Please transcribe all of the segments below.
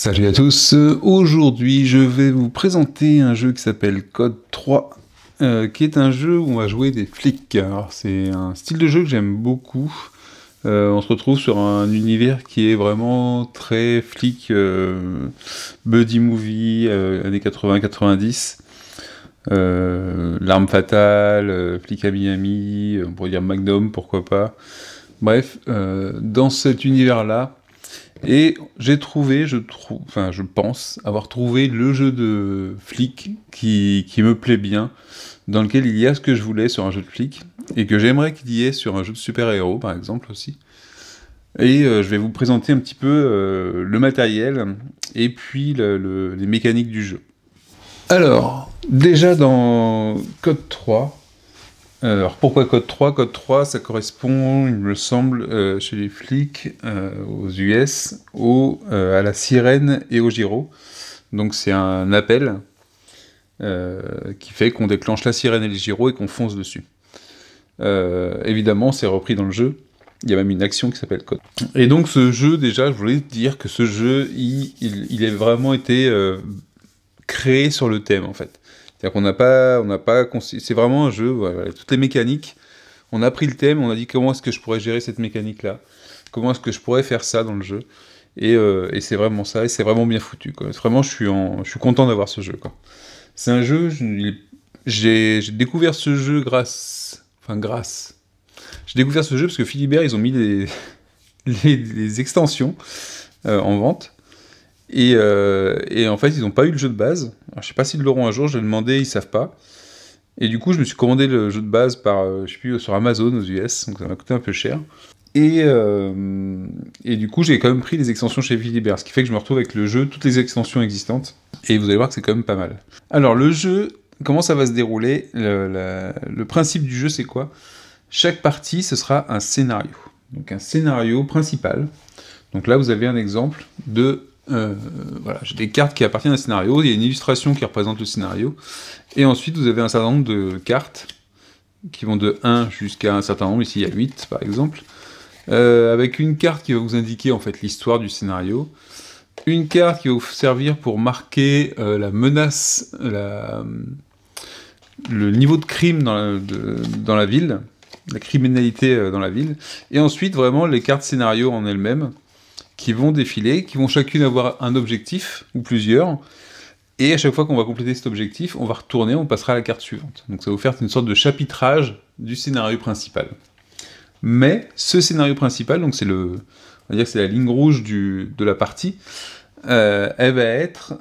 Salut à tous, aujourd'hui je vais vous présenter un jeu qui s'appelle Code 3, qui est un jeu où on va jouer des flics. Alors c'est un style de jeu que j'aime beaucoup, on se retrouve sur un univers qui est vraiment très flic, buddy movie, années 80-90, L'Arme Fatale, Flic à Miami, on pourrait dire Magnum, pourquoi pas. Bref, dans cet univers-là, et j'ai trouvé, je pense avoir trouvé le jeu de flic qui me plaît bien, dans lequel il y a ce que je voulais sur un jeu de flic, et que j'aimerais qu'il y ait sur un jeu de super-héros, par exemple, aussi. Et je vais vous présenter un petit peu le matériel, et puis les mécaniques du jeu. Alors, déjà dans Code 3, alors pourquoi Code 3 ? Code 3, ça correspond, il me semble, chez les flics, aux US, à la sirène et au gyro. Donc c'est un appel qui fait qu'on déclenche la sirène et les gyros et qu'on fonce dessus. Évidemment, c'est repris dans le jeu. Il y a même une action qui s'appelle Code. Et donc ce jeu, déjà, je voulais dire que ce jeu, il a vraiment été créé sur le thème, en fait. C'est-à-dire qu'on n'a pas, c'est vraiment un jeu, voilà, toutes les mécaniques, on a pris le thème, on a dit comment est-ce que je pourrais gérer cette mécanique-là, comment est-ce que je pourrais faire ça dans le jeu, et c'est vraiment ça, et c'est vraiment bien foutu, quoi. Vraiment, je suis content d'avoir ce jeu, quoi. C'est un jeu, j'ai découvert ce jeu j'ai découvert ce jeu parce que Philibert, ils ont mis les extensions en vente. Et en fait, ils n'ont pas eu le jeu de base. Alors, je sais pas s'ils l'auront un jour, je l'ai demandé, ils savent pas. Et du coup, je me suis commandé le jeu de base je sais plus, sur Amazon aux US, donc ça m'a coûté un peu cher. Et du coup, j'ai quand même pris les extensions chez Philibert, ce qui fait que je me retrouve avec le jeu, toutes les extensions existantes. Et vous allez voir que c'est quand même pas mal. Alors, le jeu, comment ça va se dérouler ? Le principe du jeu, c'est quoi ? Chaque partie, ce sera un scénario. Donc un scénario principal. Donc là, vous avez un exemple de... voilà, j'ai des cartes qui appartiennent à un scénario, il y a une illustration qui représente le scénario, et ensuite vous avez un certain nombre de cartes qui vont de 1 jusqu'à un certain nombre, ici il y a 8 par exemple, avec une carte qui va vous indiquer en fait l'histoire du scénario, une carte qui va vous servir pour marquer la menace, le niveau de crime dans la ville, la criminalité dans la ville, et ensuite vraiment les cartes scénario en elles-mêmes, qui vont défiler, qui vont chacune avoir un objectif, ou plusieurs, et à chaque fois qu'on va compléter cet objectif, on va retourner, on passera à la carte suivante. Donc ça va vous faire une sorte de chapitrage du scénario principal. Mais ce scénario principal, donc on va dire que c'est la ligne rouge de la partie, elle va être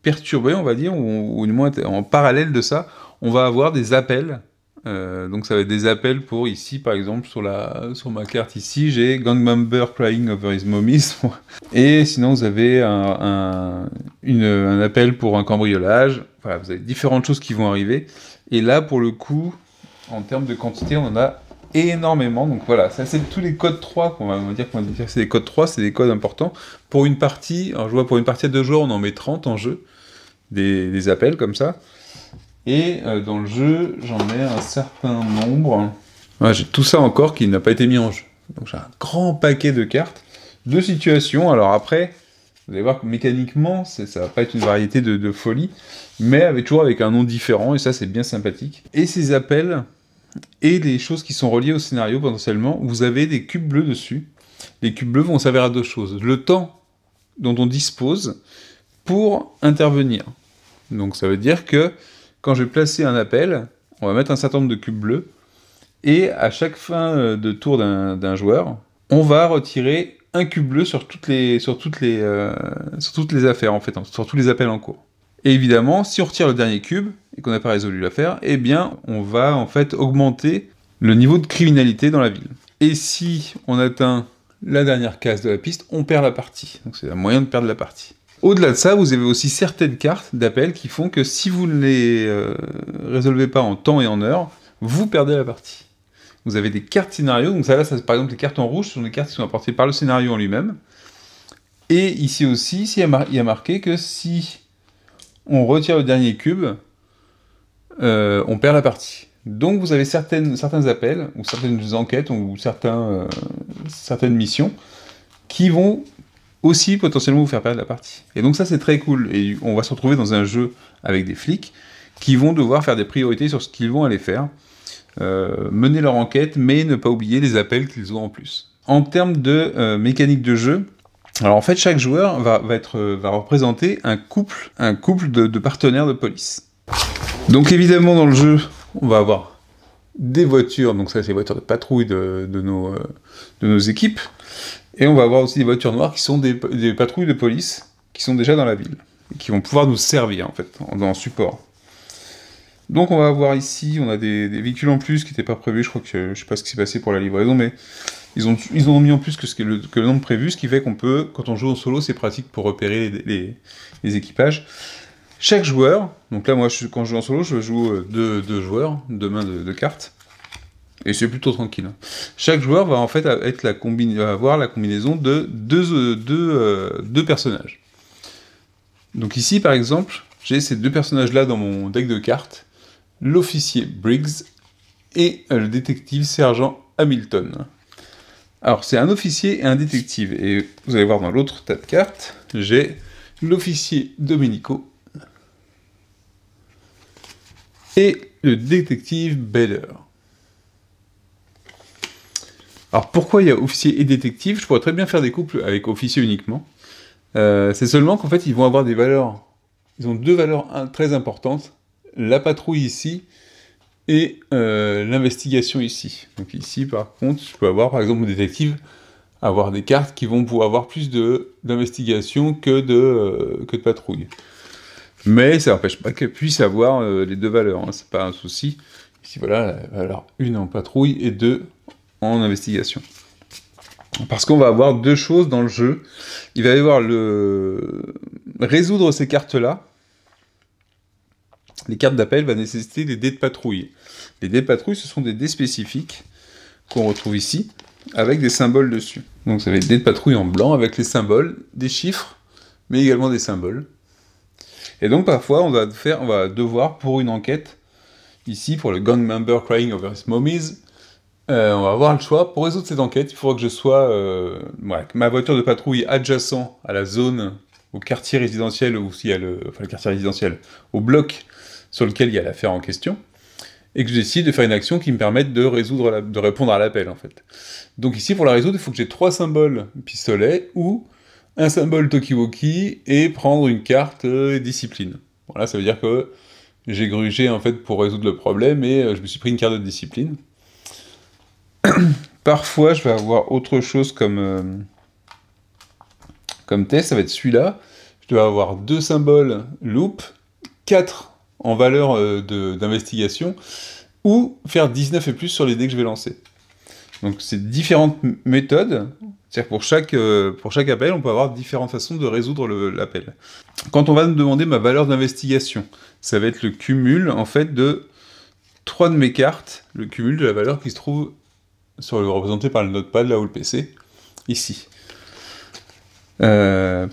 perturbée, on va dire, ou du moins en parallèle de ça, on va avoir des appels. Donc ça va être des appels pour ici, par exemple, sur ma carte ici, j'ai Gang Member Crying Over His Mommies. Et sinon, vous avez un appel pour un cambriolage. Voilà, vous avez différentes choses qui vont arriver. Et là, pour le coup, en termes de quantité, on en a énormément. Donc voilà, ça c'est tous les codes 3 qu'on va dire que c'est des codes 3, c'est des codes importants. Pour une partie, alors je vois pour une partie à 2 joueurs, on en met 30 en jeu, des appels comme ça. Et dans le jeu, j'en ai un certain nombre. Voilà, j'ai tout ça encore qui n'a pas été mis en jeu. Donc j'ai un grand paquet de cartes, de situations. Alors après, vous allez voir que mécaniquement, ça va pas être une variété de folie, mais toujours avec un nom différent, et ça c'est bien sympathique. Et ces appels, et les choses qui sont reliées au scénario potentiellement, vous avez des cubes bleus dessus. Les cubes bleus vont servir à deux choses. Le temps dont on dispose pour intervenir. Donc ça veut dire que quand je vais placer un appel, on va mettre un certain nombre de cubes bleus, et à chaque fin de tour d'un joueur, on va retirer un cube bleu sur toutes les affaires, en fait, sur tous les appels en cours. Et évidemment, si on retire le dernier cube, et qu'on n'a pas résolu l'affaire, eh bien, on va en fait augmenter le niveau de criminalité dans la ville. Et si on atteint la dernière case de la piste, on perd la partie. Donc c'est un moyen de perdre la partie. Au-delà de ça, vous avez aussi certaines cartes d'appel qui font que si vous ne les résolvez pas en temps et en heure, vous perdez la partie. Vous avez des cartes scénario, donc ça là, par exemple, les cartes en rouge sont des cartes qui sont apportées par le scénario en lui-même. Et ici aussi, il y a marqué que si on retire le dernier cube, on perd la partie. Donc vous avez certains appels, ou certaines enquêtes, ou certaines missions, qui vont aussi potentiellement vous faire perdre la partie. Et donc ça c'est très cool, et on va se retrouver dans un jeu avec des flics qui vont devoir faire des priorités sur ce qu'ils vont aller faire, mener leur enquête, mais ne pas oublier les appels qu'ils ont en plus. En termes de mécanique de jeu, alors en fait chaque joueur va représenter un couple de partenaires de police. Donc évidemment dans le jeu, on va avoir des voitures, donc ça c'est les voitures de patrouille de nos équipes, et on va avoir aussi des voitures noires qui sont des patrouilles de police qui sont déjà dans la ville, et qui vont pouvoir nous servir en fait, en support. Donc on va avoir ici, on a des véhicules en plus qui n'étaient pas prévus, je crois que, je sais pas ce qui s'est passé pour la livraison, mais ils ont mis en plus que le nombre prévu, ce qui fait qu'on peut, quand on joue en solo, c'est pratique pour repérer les équipages. Chaque joueur, donc là moi quand je joue en solo, je joue deux joueurs, deux mains de cartes, et c'est plutôt tranquille. Chaque joueur va en fait avoir la combinaison de deux personnages. Donc ici par exemple, j'ai ces deux personnages-là dans mon deck de cartes, l'officier Briggs et le détective sergent Hamilton. Alors c'est un officier et un détective, et vous allez voir dans l'autre tas de cartes, j'ai l'officier Domenico et le détective Bader. Alors pourquoi il y a officier et détective? Je pourrais très bien faire des couples avec officier uniquement. C'est seulement qu'en fait ils vont avoir des valeurs, ils ont deux valeurs très importantes, la patrouille ici et l'investigation ici. Donc ici par contre je peux avoir par exemple mon détective avoir des cartes qui vont pouvoir avoir plus d'investigation que de patrouille. Mais ça n'empêche pas qu'elle puisse avoir les deux valeurs, hein, c'est pas un souci. Ici voilà, la valeur 1 en patrouille et 2 en investigation. Parce qu'on va avoir deux choses dans le jeu. Il va y avoir résoudre ces cartes-là. Les cartes d'appel vont nécessiter des dés de patrouille. Les dés de patrouille, ce sont des dés spécifiques qu'on retrouve ici, avec des symboles dessus. Donc ça va être des dés de patrouille en blanc, avec les symboles, des chiffres, mais également des symboles. Et donc parfois, on va devoir, pour une enquête, ici, pour le gang member crying over his mummies, on va avoir le choix. Pour résoudre cette enquête, il faudra que je sois ma voiture de patrouille adjacent à la zone, au quartier résidentiel, ou s'il y a le quartier résidentiel, au bloc sur lequel il y a l'affaire en question, et que je décide de faire une action qui me permette de répondre à l'appel, en fait. Donc ici, pour la résoudre, il faut que j'ai 3 symboles pistolet, ou un symbole Tokiwoki, et prendre une carte discipline. Voilà, ça veut dire que j'ai grugé, en fait, pour résoudre le problème, et je me suis pris une carte de discipline. Parfois, je vais avoir autre chose comme test, ça va être celui-là. Je dois avoir 2 symboles loop, 4 en valeur d'investigation, ou faire 19 et plus sur les dés que je vais lancer. Donc c'est différentes méthodes, c'est-à-dire pour chaque appel, on peut avoir différentes façons de résoudre l'appel. Quand on va me demander ma valeur d'investigation, ça va être le cumul, en fait, de 3 de mes cartes, le cumul de la valeur qui se trouve représenté par le notepad, là où le PC, ici.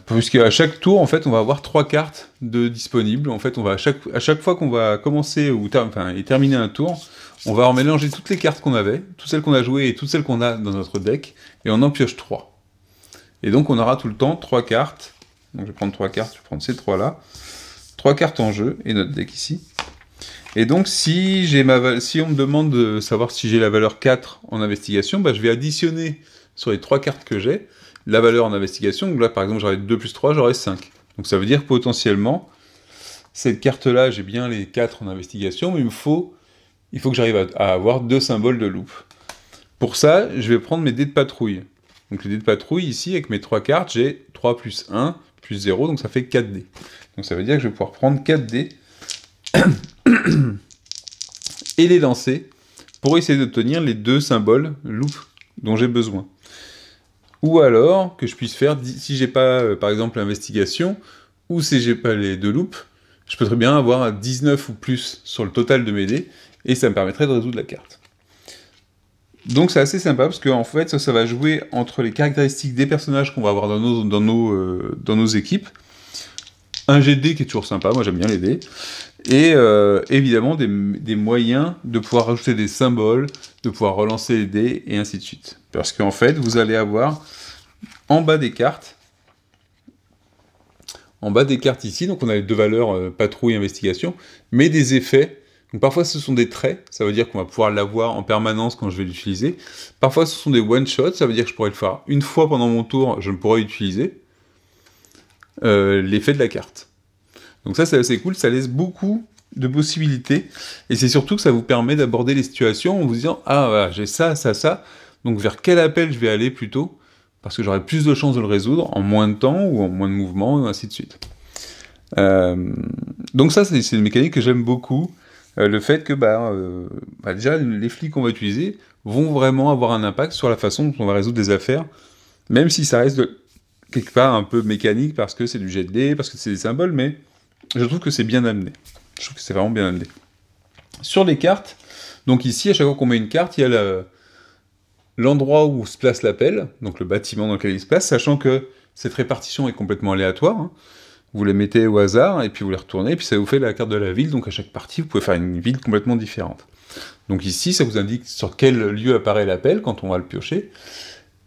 Puisque à chaque tour, en fait, on va avoir 3 cartes disponibles. En fait, on va à chaque fois qu'on va commencer et terminer un tour, on va en mélanger toutes les cartes qu'on avait, toutes celles qu'on a jouées et toutes celles qu'on a dans notre deck, et on en pioche 3. Et donc on aura tout le temps 3 cartes. Donc je vais prendre 3 cartes, je vais prendre ces 3-là. 3 cartes en jeu, et notre deck ici. Et donc si on me demande de savoir si j'ai la valeur 4 en investigation, je vais additionner sur les 3 cartes que j'ai, la valeur en investigation. Donc là, par exemple, j'aurai 2 plus 3, j'aurai 5. Donc ça veut dire potentiellement, cette carte-là, j'ai bien les 4 en investigation, mais il faut que j'arrive à avoir 2 symboles de loop. Pour ça, je vais prendre mes dés de patrouille. Donc les dés de patrouille, ici, avec mes 3 cartes, j'ai 3 plus 1, plus 0, donc ça fait 4 dés. Donc ça veut dire que je vais pouvoir prendre 4 dés et les lancer pour essayer d'obtenir les 2 symboles loop dont j'ai besoin. Ou alors, que je puisse faire, si j'ai pas, par exemple, l'investigation, ou si j'ai pas les 2 loops, je peux très bien avoir un 19 ou plus sur le total de mes dés, et ça me permettrait de résoudre la carte. Donc c'est assez sympa, parce qu'en fait, ça va jouer entre les caractéristiques des personnages qu'on va avoir dans nos équipes, un jet de dés qui est toujours sympa, moi j'aime bien les dés, et évidemment des moyens de pouvoir rajouter des symboles, de pouvoir relancer les dés, et ainsi de suite. Parce qu'en fait, vous allez avoir en bas des cartes en bas des cartes ici, donc on a les deux valeurs patrouille, investigation, mais des effets. Donc parfois ce sont des traits, ça veut dire qu'on va pouvoir l'avoir en permanence quand je vais l'utiliser. Parfois ce sont des one-shots, ça veut dire que je pourrais le faire une fois pendant mon tour, je ne pourrais utiliser l'effet de la carte. Donc ça c'est assez cool, ça laisse beaucoup de possibilités, et c'est surtout que ça vous permet d'aborder les situations en vous disant « Ah voilà, j'ai ça, ça, ça, donc vers quel appel je vais aller plutôt ?» parce que j'aurai plus de chances de le résoudre en moins de temps, ou en moins de mouvements, et ainsi de suite. Donc ça c'est une mécanique que j'aime beaucoup, le fait que déjà les flics qu'on va utiliser vont vraiment avoir un impact sur la façon dont on va résoudre des affaires, même si ça reste quelque part un peu mécanique, parce que c'est du jet de dés, parce que c'est des symboles, mais je trouve que c'est bien amené. Je trouve que c'est vraiment bien amené. Sur les cartes, donc ici, à chaque fois qu'on met une carte, il y a l'endroit où se place l'appel, donc le bâtiment dans lequel il se place, sachant que cette répartition est complètement aléatoire. Hein. Vous les mettez au hasard, et puis vous les retournez, et puis ça vous fait la carte de la ville, donc à chaque partie, vous pouvez faire une ville complètement différente. Donc ici, ça vous indique sur quel lieu apparaît l'appel, quand on va le piocher.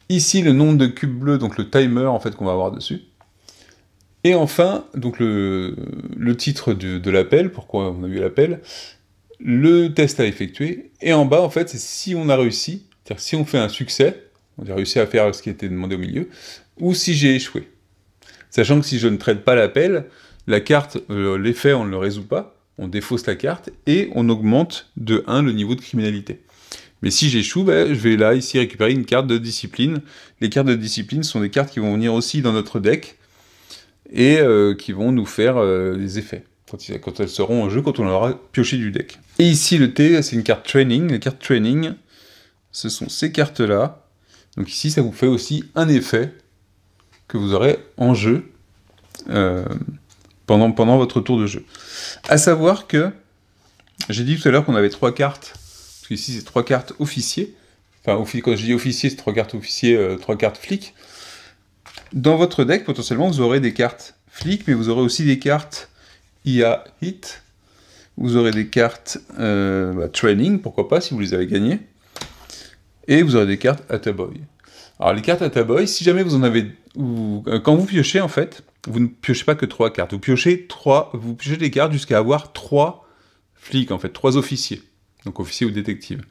Ici, le nombre de cubes bleus, donc le timer, en fait, qu'on va avoir dessus. Et enfin, donc le titre de l'appel, pourquoi on a eu l'appel, le test à effectuer, et en bas, en fait, c'est si on a réussi, c'est-à-dire si on fait un succès, on a réussi à faire ce qui était demandé au milieu, ou si j'ai échoué. Sachant que si je ne traite pas l'appel, la carte, l'effet, on ne le résout pas, on défausse la carte, et on augmente de 1 le niveau de criminalité. Mais si j'échoue, je vais là, ici, récupérer une carte de discipline. Les cartes de discipline sont des cartes qui vont venir aussi dans notre deck, et qui vont nous faire des effets, quand elles seront en jeu, quand on aura pioché du deck. Et ici, le T, c'est une carte training. Les cartes training, ce sont ces cartes-là. Donc ici, ça vous fait aussi un effet que vous aurez en jeu pendant votre tour de jeu. À savoir que, j'ai dit tout à l'heure qu'on avait 3 cartes, parce qu'ici, c'est 3 cartes officiers. Enfin, quand je dis officier, c'est 3 cartes officiers, 3 cartes flics. Dans votre deck, potentiellement, vous aurez des cartes flics, mais vous aurez aussi des cartes IA Hit. Vous aurez des cartes Training, pourquoi pas, si vous les avez gagnées. Et vous aurez des cartes Attaboy. Alors, les cartes Attaboy, si jamais vous en avez... quand vous piochez, en fait, vous ne piochez pas que 3 cartes. Vous piochez des cartes jusqu'à avoir 3 flics, en fait, 3 officiers. Donc, officiers ou détectives.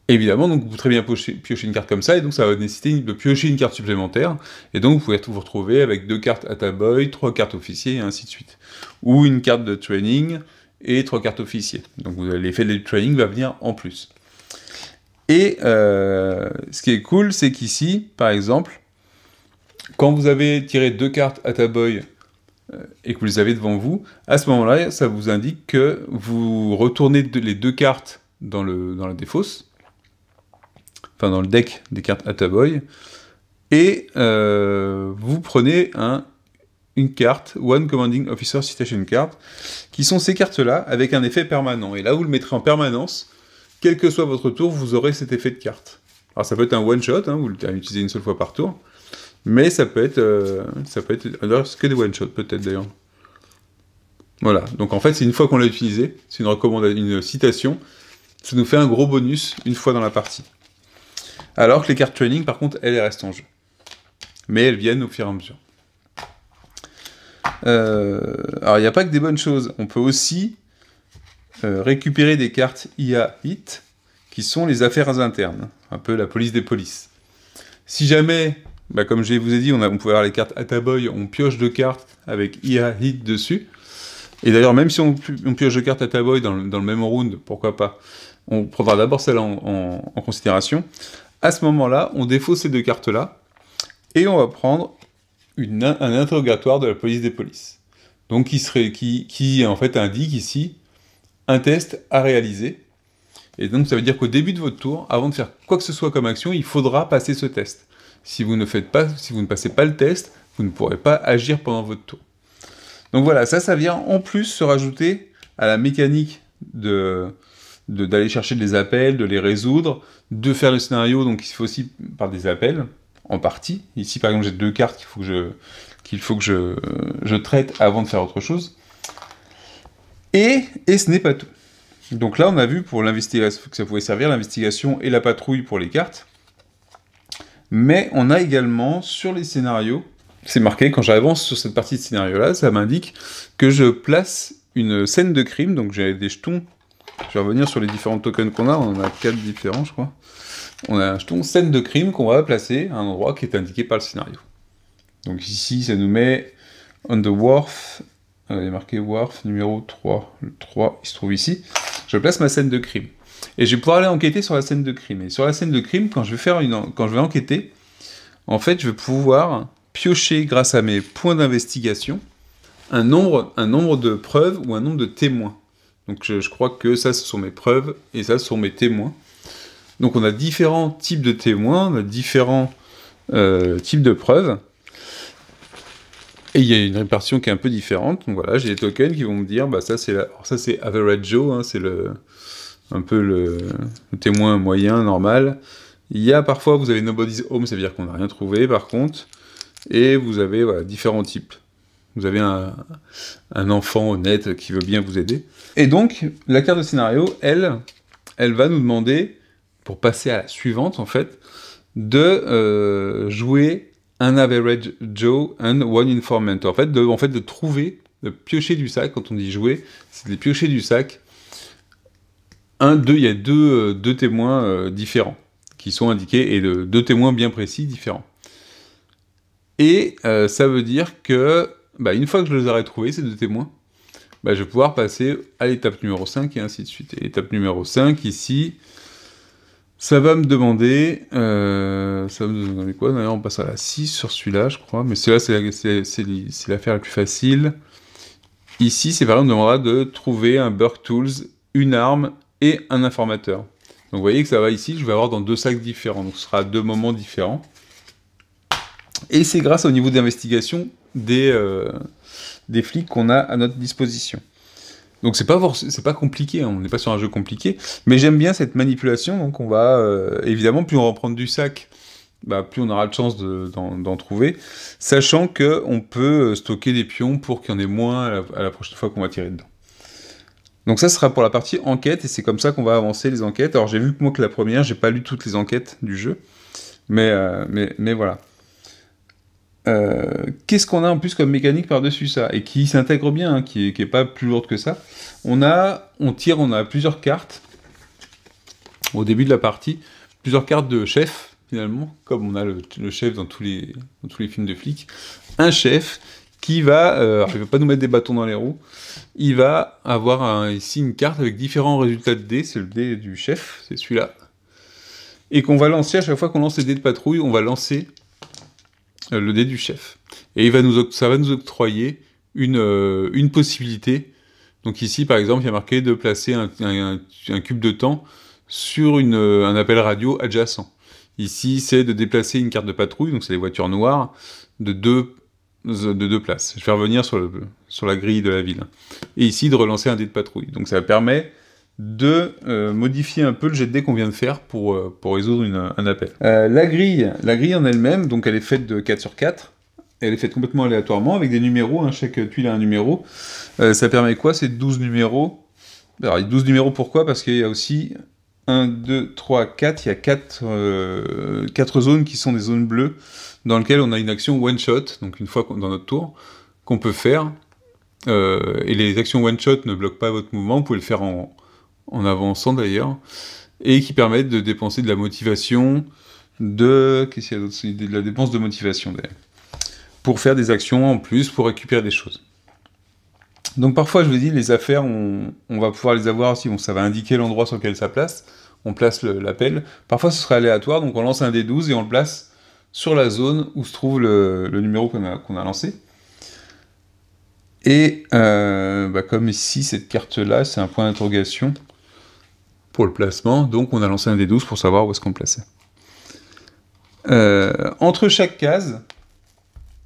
Évidemment, donc vous pouvez très bien piocher une carte comme ça, et donc ça va nécessiter de piocher une carte supplémentaire, et donc vous pouvez vous retrouver avec 2 cartes Attaboy, 3 cartes officiers, et ainsi de suite. Ou une carte de training, et 3 cartes officiers. Donc l'effet de training va venir en plus. Et ce qui est cool, c'est qu'ici, par exemple, quand vous avez tiré 2 cartes Attaboy, et que vous les avez devant vous, à ce moment-là, ça vous indique que vous retournez les 2 cartes dans la défausse, enfin dans le deck des cartes Attaboy, et vous prenez une carte, One Commanding Officer Citation Card, qui sont ces cartes-là, avec un effet permanent. Et là, vous le mettrez en permanence, quel que soit votre tour, vous aurez cet effet de carte. Alors ça peut être un one-shot, hein, vous l'utilisez une seule fois par tour, mais ça peut être alors c'est que des one-shots, peut-être d'ailleurs. Voilà, donc en fait, c'est une fois qu'on l'a utilisé, c'est une citation, ça nous fait un gros bonus une fois dans la partie. Alors que les cartes training, par contre, elles restent en jeu. Mais elles viennent au fur et à mesure. Alors, il n'y a pas que des bonnes choses. On peut aussi récupérer des cartes IA Hit, qui sont les affaires internes. Un peu la police des polices. Si jamais, comme je vous ai dit, on pouvait avoir les cartes Attaboy, on pioche 2 cartes avec IA Hit dessus. Et d'ailleurs, même si on pioche 2 cartes Attaboy dans le même round, pourquoi pas, on prendra d'abord celle en considération. À ce moment-là, on défausse ces 2 cartes-là, et on va prendre un interrogatoire de la police des polices. Donc qui en fait indique ici un test à réaliser. Et donc ça veut dire qu'au début de votre tour, avant de faire quoi que ce soit comme action, il faudra passer ce test. Si vous ne passez pas le test, vous ne pourrez pas agir pendant votre tour. Donc voilà, ça vient en plus se rajouter à la mécanique d'aller chercher des appels, de les résoudre, de faire le scénario, donc il faut aussi par des appels, en partie. Ici, par exemple, j'ai 2 cartes qu'il faut que je traite avant de faire autre chose. Et ce n'est pas tout. Donc là, on a vu pour l'investigation que ça pouvait servir, l'investigation et la patrouille pour les cartes. Mais on a également, sur les scénarios, c'est marqué, quand j'avance sur cette partie de scénario-là, ça m'indique que je place une scène de crime, donc j'ai des jetons. Je vais revenir sur les différents tokens qu'on a, on en a 4 différents, je crois. On a un jeton scène de crime qu'on va placer à un endroit qui est indiqué par le scénario. Donc ici, ça nous met on the wharf, il est marqué wharf numéro 3. Le 3, il se trouve ici. Je place ma scène de crime. Et je vais pouvoir aller enquêter sur la scène de crime. Et sur la scène de crime, quand je vais enquêter, en fait, je vais pouvoir piocher, grâce à mes points d'investigation, un nombre de preuves ou un nombre de témoins. Donc je crois que ça, ce sont mes preuves, et ça, ce sont mes témoins. Donc on a différents types de témoins, on a différents types de preuves, et il y a une répartition qui est un peu différente. Donc voilà, j'ai des tokens qui vont me dire, bah ça c'est Average Joe, hein, c'est un peu le témoin moyen, normal. Il y a parfois, vous avez Nobody's Home, ça veut dire qu'on n'a rien trouvé par contre, et vous avez voilà, différents types. Vous avez un enfant honnête qui veut bien vous aider. Et donc, la carte de scénario, elle va nous demander, pour passer à la suivante, en fait, de jouer un Average Joe and one informant. En fait, de trouver, de piocher du sac. Quand on dit jouer, c'est de piocher du sac. Il y a deux témoins différents qui sont indiqués, et deux témoins bien précis différents. Et ça veut dire que, une fois que je les aurai trouvés, ces deux témoins, je vais pouvoir passer à l'étape numéro 5 et ainsi de suite. Et l'étape numéro 5, ici, ça va me demander quoi? D'ailleurs, on passe à la 6 sur celui-là, je crois, mais celui-là, c'est l'affaire la plus facile. Ici, c'est par exemple, on me demandera de trouver un Burke Tools, une arme et un informateur. Donc vous voyez que ça va ici, je vais avoir dans deux sacs différents, donc ce sera à deux moments différents. Et c'est grâce au niveau d'investigation des flics qu'on a à notre disposition. Donc c'est pas compliqué, hein, on n'est pas sur un jeu compliqué, mais j'aime bien cette manipulation, donc on va, évidemment, plus on va prendre du sac, plus on aura de chance d'en trouver, sachant qu'on peut stocker des pions pour qu'il y en ait moins à la prochaine fois qu'on va tirer dedans. Donc ça sera pour la partie enquête, et c'est comme ça qu'on va avancer les enquêtes. Alors j'ai vu que moi que la première, j'ai pas lu toutes les enquêtes du jeu, mais voilà. Qu'est-ce qu'on a en plus comme mécanique par-dessus ça, et qui s'intègre bien, hein, qui est pas plus lourde que ça. On a plusieurs cartes, au début de la partie, plusieurs cartes de chef, finalement, comme on a le chef dans tous les films de flics. Un chef qui va, il va pas nous mettre des bâtons dans les roues, il va avoir ici une carte avec différents résultats de dés, c'est le dé du chef, c'est celui-là, et qu'on va lancer à chaque fois qu'on lance les dés de patrouille, on va lancer le dé du chef. Et ça va nous octroyer une possibilité. Donc ici, par exemple, il y a marqué de placer un cube de temps sur un appel radio adjacent. Ici, c'est de déplacer une carte de patrouille, donc c'est les voitures noires, de deux places. Je vais revenir sur la grille de la ville. Et ici, de relancer un dé de patrouille. Donc ça permet de modifier un peu le jet de dés qu'on vient de faire pour résoudre un appel. La grille en elle-même, donc elle est faite de 4 sur 4, elle est faite complètement aléatoirement, avec des numéros, hein, chaque tuile a un numéro. Ça permet quoi? C'est 12 numéros. Alors 12 numéros, pourquoi? Parce qu'il y a aussi 1, 2, 3, 4, il y a 4 zones qui sont des zones bleues, dans lesquelles on a une action one-shot, donc une fois dans notre tour, qu'on peut faire. Et les actions one-shot ne bloquent pas votre mouvement, vous pouvez le faire en avançant d'ailleurs, et qui permettent de dépenser de la motivation, qu'est-ce qu'il y a d'autre? De la dépense de motivation d'ailleurs, pour faire des actions en plus, pour récupérer des choses. Donc parfois, je vous dis, les affaires, on va pouvoir les avoir aussi, bon, ça va indiquer l'endroit sur lequel ça place, on place l'appel. Parfois, ce sera aléatoire, donc on lance un D12 et on le place sur la zone où se trouve le numéro qu'on a lancé. Et comme ici, cette carte-là, c'est un point d'interrogation pour le placement, donc on a lancé un D12 pour savoir où est-ce qu'on le plaçait. Entre chaque case,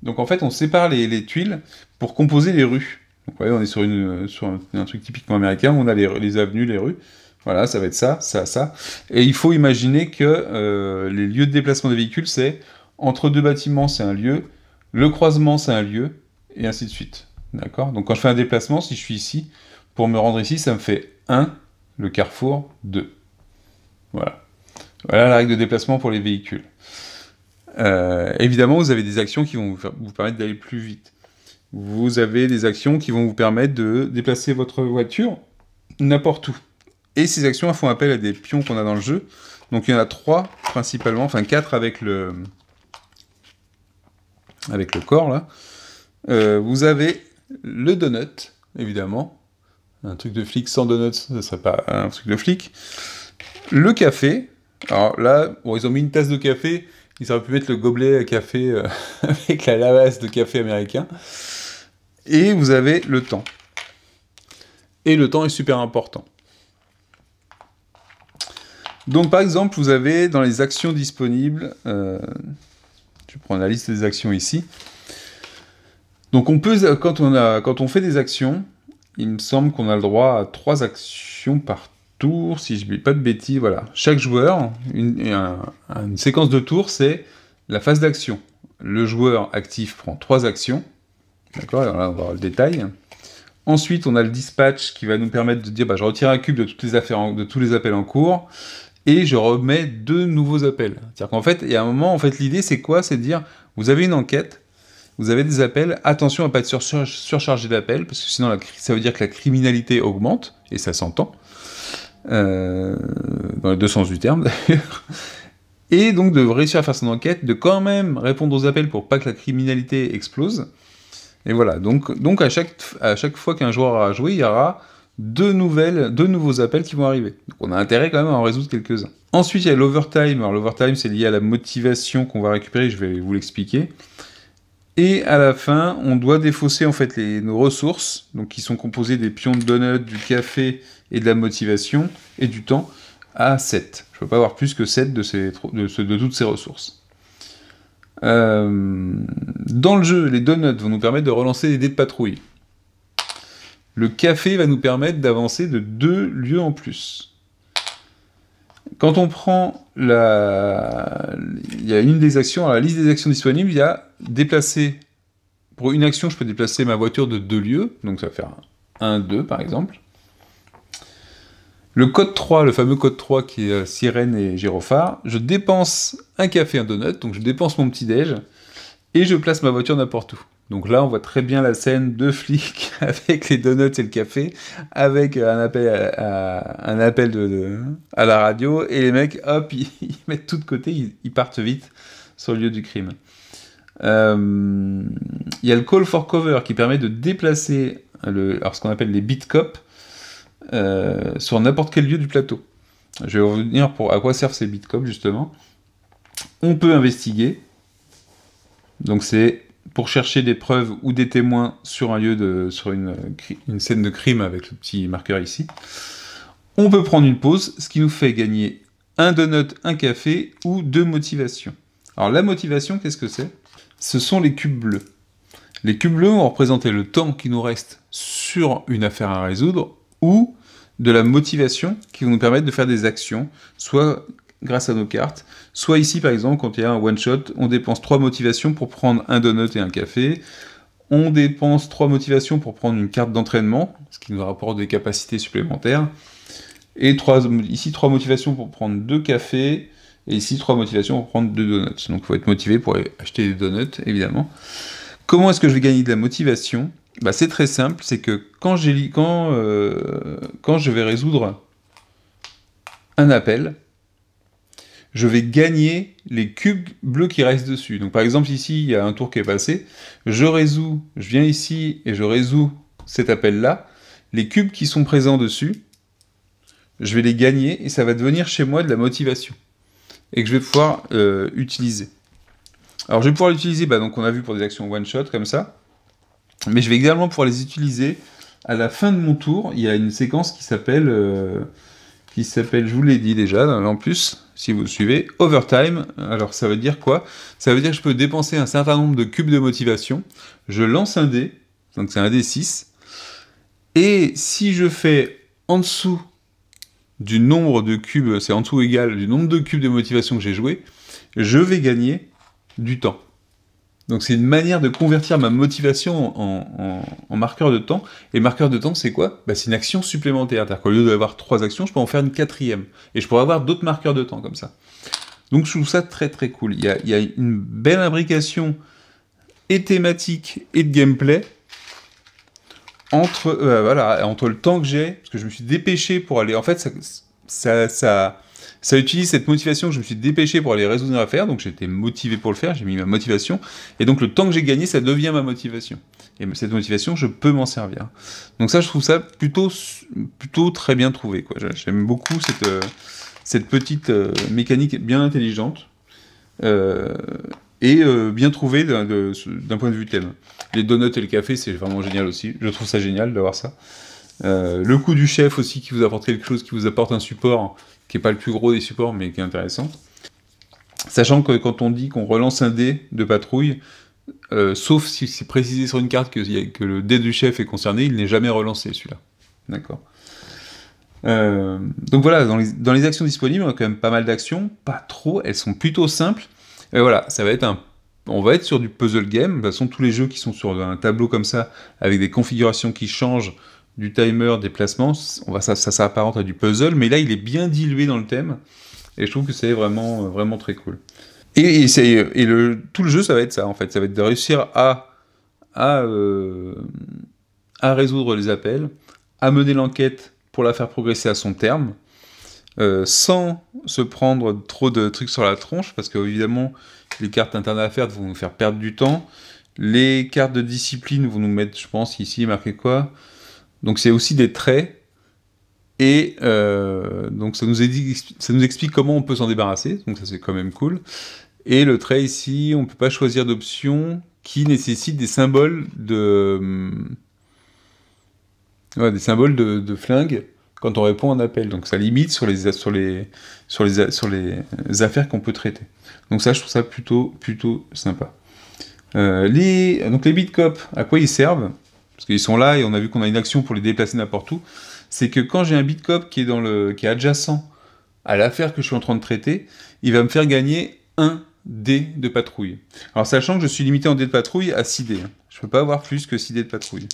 donc en fait, on sépare les tuiles pour composer les rues. Donc, vous voyez, on est sur un truc typiquement américain, on a les avenues, les rues. Voilà, ça va être ça, ça, ça. Et il faut imaginer que les lieux de déplacement des véhicules, c'est entre deux bâtiments, c'est un lieu, le croisement, c'est un lieu, et ainsi de suite. D'accord? Donc quand je fais un déplacement, si je suis ici, pour me rendre ici, ça me fait 1, le carrefour, 2. Voilà. Voilà la règle de déplacement pour les véhicules. Évidemment, vous avez des actions qui vont vous permettre d'aller plus vite. Vous avez des actions qui vont vous permettre de déplacer votre voiture n'importe où. Et ces actions elles font appel à des pions qu'on a dans le jeu. Donc il y en a 3 principalement, enfin 4 avec le corps là. Vous avez le donut, évidemment. Un truc de flic sans donuts, ça serait pas un truc de flic. Le café. Alors là, bon, ils ont mis une tasse de café. Ils auraient pu mettre le gobelet à café avec la lavasse de café américain. Et vous avez le temps. Et le temps est super important. Donc par exemple, vous avez dans les actions disponibles, je prends la liste des actions ici. Donc on peut, quand on fait des actions, il me semble qu'on a le droit à 3 actions par tour, si je ne dis pas de bêtises, voilà. Chaque joueur, une séquence de tours, c'est la phase d'action. Le joueur actif prend 3 actions, d'accord, là on va voir le détail. Ensuite, on a le dispatch qui va nous permettre de dire, bah, je retire un cube de toutes les affaires, de tous les appels en cours, et je remets 2 nouveaux appels. C'est-à-dire qu'en fait, il y a un moment, en fait, l'idée c'est quoi? C'est de dire, vous avez une enquête, vous avez des appels, attention à ne pas être surchargé d'appels, parce que sinon ça veut dire que la criminalité augmente, et ça s'entend, dans les 2 sens du terme d'ailleurs, et donc de réussir à faire son enquête, de quand même répondre aux appels pour pas que la criminalité explose. Et voilà, donc à chaque fois qu'un joueur aura joué, il y aura 2 nouveaux appels qui vont arriver. Donc on a intérêt quand même à en résoudre quelques-uns. Ensuite, il y a l'overtime. Alors l'overtime, c'est lié à la motivation qu'on va récupérer, je vais vous l'expliquer. Et à la fin, on doit défausser en fait nos ressources, donc qui sont composées des pions de donuts, du café et de la motivation, et du temps, à 7. Je ne peux pas avoir plus que 7 de toutes ces ressources. Dans le jeu, les donuts vont nous permettre de relancer les dés de patrouille. Le café va nous permettre d'avancer de 2 lieux en plus. Quand on prend il y a une des actions, à la liste des actions disponibles, il y a déplacer. Pour une action, je peux déplacer ma voiture de 2 lieux, donc ça va faire 1, 2 par exemple. Le code 3, le fameux code 3 qui est sirène et gyrophare, je dépense un café, un donut, donc je dépense mon petit-déj, et je place ma voiture n'importe où. Donc là, on voit très bien la scène de flics avec les donuts et le café, avec un appel à la radio, et les mecs, hop, ils mettent tout de côté, ils partent vite sur le lieu du crime. Il y a le call for cover qui permet de déplacer ce qu'on appelle les beat cops sur n'importe quel lieu du plateau. Je vais revenir à quoi servent ces beat cops justement. On peut investiguer, donc c'est pour chercher des preuves ou des témoins sur un lieu sur une scène de crime avec le petit marqueur ici. On peut prendre une pause, ce qui nous fait gagner un donut, un café ou 2 motivations. Alors la motivation, qu'est-ce que c'est? Ce sont les cubes bleus. Les cubes bleus vont représenter le temps qui nous reste sur une affaire à résoudre ou de la motivation qui vont nous permettre de faire des actions, soit grâce à nos cartes, soit ici par exemple quand il y a un one-shot, on dépense 3 motivations pour prendre un donut et un café, on dépense 3 motivations pour prendre une carte d'entraînement, ce qui nous rapporte des capacités supplémentaires, et ici 3 motivations pour prendre 2 cafés, et ici 3 motivations pour prendre 2 donuts. Donc il faut être motivé pour aller acheter des donuts, évidemment. Comment est-ce que je vais gagner de la motivation? Bah, c'est très simple, c'est que quand je vais résoudre un appel, je vais gagner les cubes bleus qui restent dessus. Donc par exemple ici, il y a un tour qui est passé, je viens ici et je résous cet appel-là, les cubes qui sont présents dessus, je vais les gagner et ça va devenir chez moi de la motivation. Et que je vais pouvoir utiliser. Alors je vais pouvoir l'utiliser, donc on a vu pour des actions one-shot comme ça, mais je vais également pouvoir les utiliser à la fin de mon tour. Il y a une séquence qui s'appelle, je vous l'ai dit déjà, en plus, si vous suivez, Overtime. Alors ça veut dire quoi? Ça veut dire que je peux dépenser un certain nombre de cubes de motivation, je lance un dé, donc c'est un dé 6, et si je fais en dessous du nombre de cubes, c'est en dessous égal du nombre de cubes de motivation que j'ai joué, je vais gagner du temps. Donc c'est une manière de convertir ma motivation en marqueur de temps. Et marqueur de temps, c'est quoi? C'est une action supplémentaire. C'est-à-dire qu'au lieu d'avoir 3 actions, je peux en faire une 4e. Et je pourrais avoir d'autres marqueurs de temps comme ça. Donc je trouve ça très très cool. Il y a une belle imbrication et thématique et de gameplay entre, voilà, entre le temps que j'ai, parce que je me suis dépêché pour aller... En fait, ça utilise cette motivation que je me suis dépêché pour aller résoudre une affaire, donc j'étais motivé pour le faire, j'ai mis ma motivation, et donc le temps que j'ai gagné, ça devient ma motivation. Et cette motivation, je peux m'en servir. Donc ça, je trouve ça plutôt très bien trouvé, quoi. J'aime beaucoup cette petite mécanique bien intelligente, et bien trouvée d'un point de vue thème. Les donuts et le café, c'est vraiment génial aussi. Je trouve ça génial d'avoir ça. Le coup du chef aussi, qui vous apporte quelque chose, qui vous apporte un support, qui n'est pas le plus gros des supports, mais qui est intéressant. Sachant que quand on dit qu'on relance un dé de patrouille, sauf si c'est précisé sur une carte que le dé du chef est concerné, il n'est jamais relancé, celui-là. D'accord. Donc voilà, dans les actions disponibles, on a quand même pas mal d'actions, pas trop, elles sont plutôt simples. Et voilà, ça va être on va être sur du puzzle game. De toute façon, tous les jeux qui sont sur un tableau comme ça, avec des configurations qui changent, du timer, des placements, ça s'apparente à du puzzle, mais là, il est bien dilué dans le thème, et je trouve que c'est vraiment, vraiment très cool. Et tout le jeu, ça va être ça, en fait. Ça va être de réussir à résoudre les appels, à mener l'enquête pour la faire progresser à son terme, sans se prendre trop de trucs sur la tronche, parce que évidemment, les cartes internes à faire vont nous faire perdre du temps. Les cartes de discipline vont nous mettre, je pense, ici, marqué quoi ? Donc c'est aussi des traits, et donc ça nous explique comment on peut s'en débarrasser, donc ça c'est quand même cool. Et le trait ici, on ne peut pas choisir d'option qui nécessite des symboles de flingue quand on répond à un appel. Donc ça limite sur les affaires qu'on peut traiter. Donc ça, je trouve ça plutôt sympa. Donc les bitcop, à quoi ils servent ? Parce qu'ils sont là et on a vu qu'on a une action pour les déplacer n'importe où. C'est que quand j'ai un bitcop qui est adjacent à l'affaire que je suis en train de traiter, il va me faire gagner un dé de patrouille. Alors sachant que je suis limité en dés de patrouille à 6 dés. Je ne peux pas avoir plus que 6 dés de patrouille.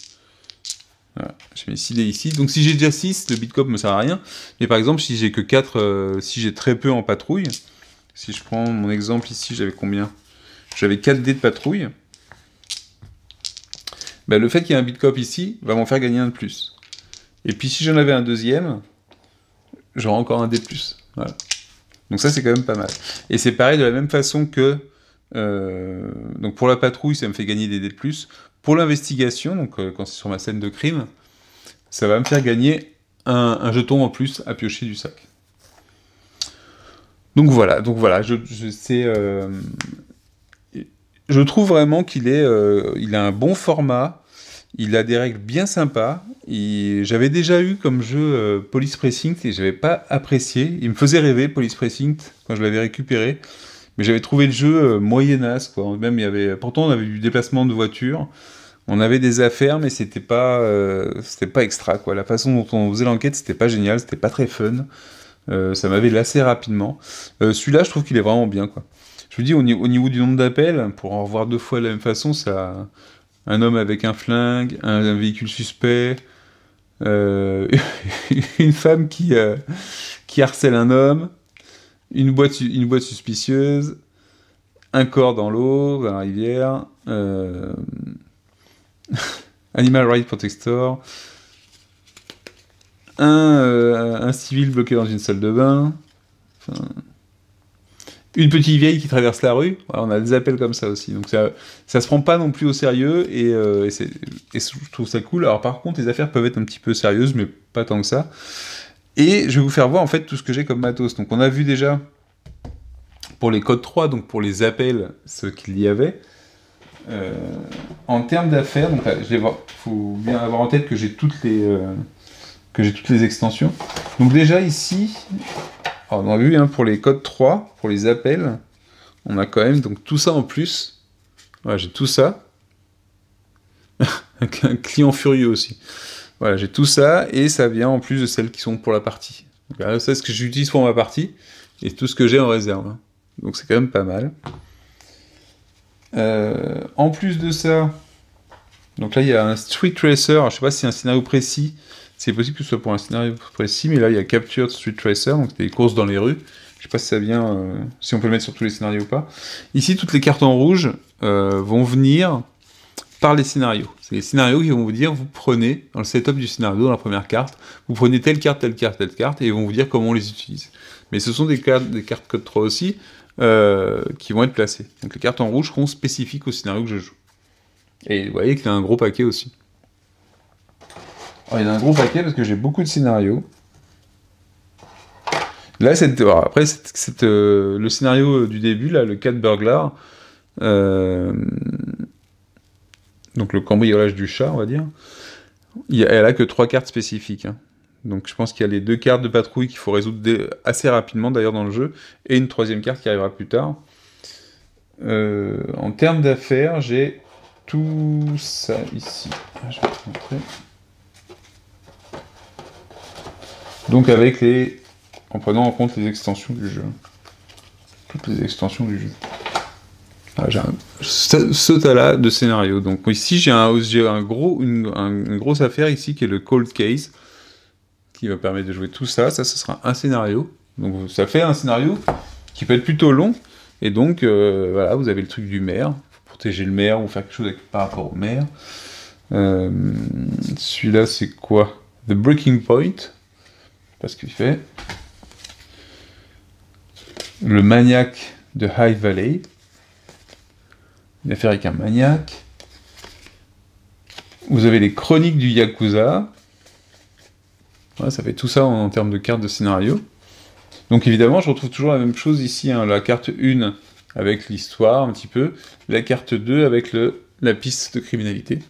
Voilà, j'ai mis 6 dés ici. Donc si j'ai déjà 6, le bitcop ne me sert à rien. Mais par exemple, si j'ai que 4, si j'ai très peu en patrouille, si je prends mon exemple ici, j'avais combien ? J'avais 4 dés de patrouille. Ben, le fait qu'il y ait un bitcop ici va m'en faire gagner un de plus. Et puis si j'en avais un deuxième, j'aurais encore un dé de plus. Voilà. Donc ça, c'est quand même pas mal. Et c'est pareil de la même façon que... donc pour la patrouille, ça me fait gagner des dés de plus. Pour l'investigation, donc quand c'est sur ma scène de crime, ça va me faire gagner un jeton en plus à piocher du sac. Donc voilà, je trouve vraiment qu'il a un bon format, il a des règles bien sympas. J'avais déjà eu comme jeu Police Precinct et j'avais pas apprécié. Il me faisait rêver Police Precinct quand je l'avais récupéré, mais j'avais trouvé le jeu moyennasse, quoi. Même pourtant on avait du déplacement de voiture, on avait des affaires, mais c'était pas extra, quoi. La façon dont on faisait l'enquête, c'était pas génial, c'était pas très fun. Ça m'avait lassé rapidement. Celui-là, je trouve qu'il est vraiment bien, quoi. Je vous dis, au niveau du nombre d'appels, pour en revoir 2 fois de la même façon, ça... Un homme avec un flingue, un véhicule suspect, une femme qui harcèle un homme, une boîte suspicieuse, un corps dans l'eau, dans la rivière, Animal Rights Protector, un civil bloqué dans une salle de bain, une petite vieille qui traverse la rue. Voilà, on a des appels comme ça aussi. Donc ça se prend pas non plus au sérieux, et je trouve ça cool. Alors par contre, les affaires peuvent être un petit peu sérieuses, mais pas tant que ça. Et je vais vous faire voir en fait tout ce que j'ai comme matos. Donc on a vu déjà pour les codes 3, donc pour les appels, ce qu'il y avait. En termes d'affaires, donc il faut bien avoir en tête que j'ai toutes les extensions. Donc déjà ici, alors on a vu pour les codes 3, pour les appels, on a quand même donc tout ça en plus. Voilà, j'ai tout ça. Un client furieux aussi. Voilà, j'ai tout ça, et ça vient en plus de celles qui sont pour la partie. Donc là, c'est ce que j'utilise pour ma partie, et tout ce que j'ai en réserve. Donc c'est quand même pas mal. En plus de ça, donc là il y a un Street Racer. Alors, je sais pas si c'est un scénario précis, c'est possible que ce soit pour un scénario précis, mais là il y a Captured Street Racer, donc des courses dans les rues. Je sais pas si ça vient, si on peut le mettre sur tous les scénarios ou pas. Ici, toutes les cartes en rouge vont venir par les scénarios. C'est les scénarios qui vont vous dire, vous prenez, dans le setup du scénario, dans la première carte, vous prenez telle carte, telle carte, telle carte, et ils vont vous dire comment on les utilise. Mais ce sont des cartes code 3 aussi, qui vont être placées. Donc les cartes en rouge seront spécifiques au scénario que je joue. Et vous voyez qu'il y a un gros paquet aussi. Alors, il y a un gros paquet parce que j'ai beaucoup de scénarios. Là, après, le scénario du début, là, le 4 burglar, donc le cambriolage du chat, on va dire, elle a que 3 cartes spécifiques. Hein. Donc je pense qu'il y a les 2 cartes de patrouille qu'il faut résoudre assez rapidement d'ailleurs dans le jeu, et une 3e carte qui arrivera plus tard. En termes d'affaires, j'ai tout ça ici. Je vais te montrer. Donc en prenant en compte les extensions du jeu. Toutes les extensions du jeu. Ah, j'ai ce tas-là de scénarios. Donc ici, j'ai une grosse affaire ici qui est le Cold Case, qui va permettre de jouer tout ça. Ça, ce sera un scénario. Donc ça fait un scénario qui peut être plutôt long. Et donc, voilà, vous avez le truc du maire. Faut protéger le maire ou faire quelque chose par rapport au maire. Celui-là, c'est quoi? The Breaking Point. Parce qu'il fait le maniaque de High Valley. Une affaire avec un maniaque. Vous avez les chroniques du Yakuza. Voilà, ça fait tout ça en termes de cartes de scénario. Donc évidemment, je retrouve toujours la même chose ici. Hein, la carte 1 avec l'histoire un petit peu. La carte 2 avec la piste de criminalité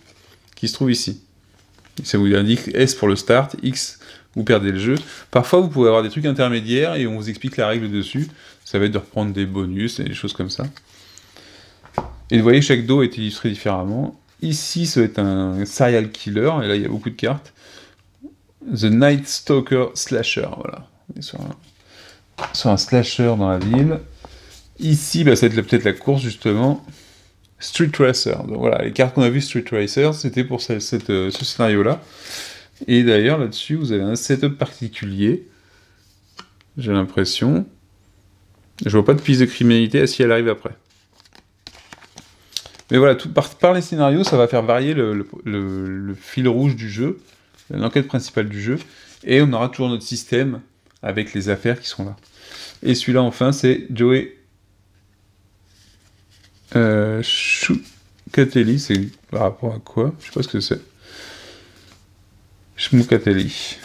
qui se trouve ici. Ça vous indique S pour le start, X, vous perdez le jeu. Parfois, vous pouvez avoir des trucs intermédiaires et on vous explique la règle dessus. Ça va être de reprendre des bonus et des choses comme ça. Et vous voyez, chaque dos est illustré différemment. Ici, ça va être un serial killer, et là, il y a beaucoup de cartes. The Night Stalker Slasher, voilà. On est sur un slasher dans la ville. Ici, bah, ça va être peut-être la course, justement. Street Racer. Donc voilà, les cartes qu'on a vues Street Racer, c'était pour ce scénario-là. Et d'ailleurs, là-dessus, vous avez un setup particulier. J'ai l'impression. Je vois pas de piste de criminalité, si elle arrive après. Mais voilà, par les scénarios, ça va faire varier le fil rouge du jeu, l'enquête principale du jeu, et on aura toujours notre système avec les affaires qui seront là. Et celui-là, enfin, c'est Joey Shmucatelli, c'est par rapport à quoi? Je sais pas ce que c'est. Shmucatelli.